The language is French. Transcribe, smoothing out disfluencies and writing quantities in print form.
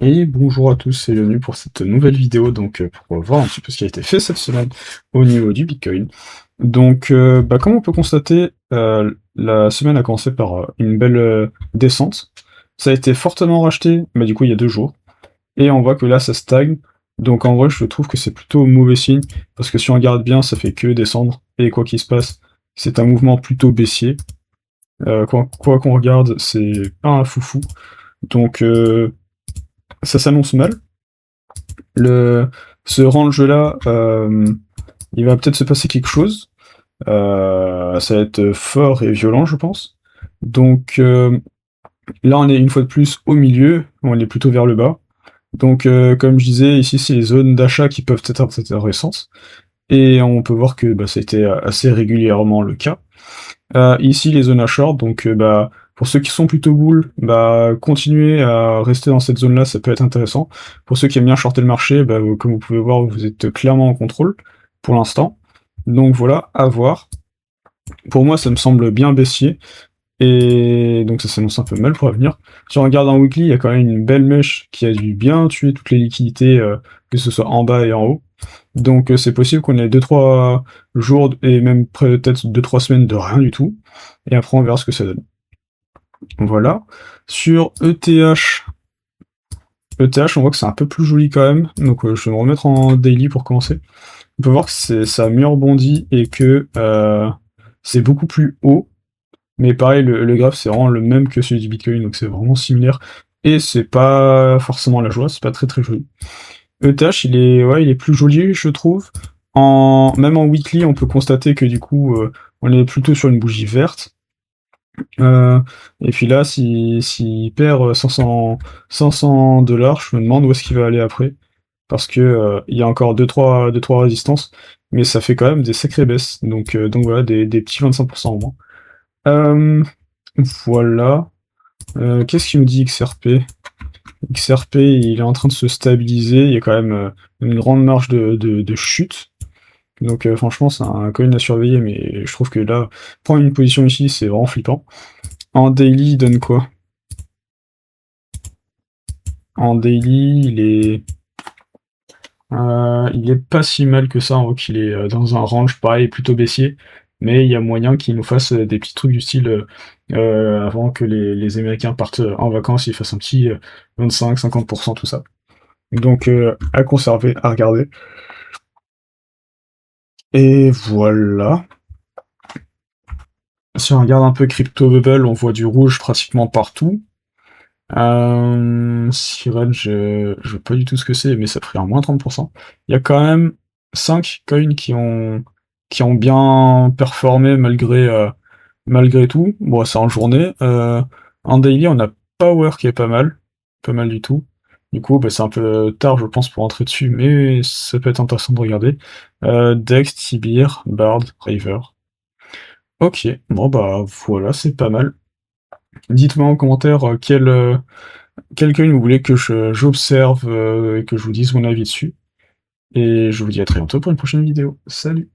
Et bonjour à tous et bienvenue pour cette nouvelle vidéo, donc pour voir un petit peu ce qui a été fait cette semaine au niveau du Bitcoin. Donc comme on peut constater, la semaine a commencé par une belle descente. Ça a été fortement racheté, mais du coup il y a 2 jours, et on voit que là ça stagne. Donc en vrai je trouve que c'est plutôt mauvais signe, parce que si on regarde bien ça fait que descendre, et quoi qu'il se passe, c'est un mouvement plutôt baissier. Quoi qu'on regarde, c'est pas un foufou. Donc ça s'annonce mal. Le, Ce range-là, il va peut-être se passer quelque chose. Ça va être fort et violent, je pense. Donc là, on est une fois de plus au milieu, on est plutôt vers le bas. Donc comme je disais, ici, c'est les zones d'achat qui peuvent être intéressantes. Et on peut voir que ça a été assez régulièrement le cas. Ici, les zones à short, donc pour ceux qui sont plutôt bull, continuez à rester dans cette zone-là, ça peut être intéressant. Pour ceux qui aiment bien shorter le marché, comme vous pouvez voir, vous êtes clairement en contrôle pour l'instant. Donc voilà, à voir. Pour moi, ça me semble bien baissier, et donc ça s'annonce un peu mal pour l'avenir. Si on regarde en weekly, il y a quand même une belle mèche qui a dû bien tuer toutes les liquidités, que ce soit en bas et en haut. Donc c'est possible qu'on ait 2-3 jours et même peut-être 2-3 semaines de rien du tout. Et après on verra ce que ça donne. Voilà. Sur ETH, on voit que c'est un peu plus joli quand même. Donc je vais me remettre en daily pour commencer. On peut voir que ça a mieux rebondi et que c'est beaucoup plus haut. Mais pareil, le graphe c'est vraiment le même que celui du Bitcoin, donc c'est vraiment similaire. Et c'est pas forcément la joie, c'est pas très très joli. ETH, il est plus joli, je trouve. Même en weekly, on peut constater que du coup, on est plutôt sur une bougie verte. Et puis là, s'il perd 500 $, je me demande où est-ce qu'il va aller après. Parce que il y a encore deux trois résistances, mais ça fait quand même des sacrées baisses. Donc voilà, des petits 25% au moins. Euh, voilà. Qu'est-ce qu'il nous dit XRP? XRP, il est en train de se stabiliser, il y a quand même une grande marge de chute. Donc franchement, c'est un coin à surveiller, mais je trouve que là, prendre une position ici, c'est vraiment flippant. En daily, il donne quoi? En daily, il est pas si mal que ça, on voit qu'il est dans un range pareil, plutôt baissier, mais il y a moyen qu'il nous fasse des petits trucs du style, avant que les Américains partent en vacances, ils fassent un petit 25-50%, tout ça. Donc à conserver, à regarder. Et voilà. Si on regarde un peu Crypto Bubble, on voit du rouge pratiquement partout. Siren, je vois pas du tout ce que c'est, mais ça ferait un moins 30%. Il y a quand même 5 coins qui ont bien performé malgré tout. Bon, c'est en journée. En daily, on a Power qui est pas mal du tout. Du coup, c'est un peu tard, je pense, pour entrer dessus, mais ça peut être intéressant de regarder. Dex, Tibir, Bard, River. Ok, bon voilà, c'est pas mal. Dites-moi en commentaire quel coin vous voulez que j'observe et que je vous dise mon avis dessus. Et je vous dis à très bientôt pour une prochaine vidéo. Salut!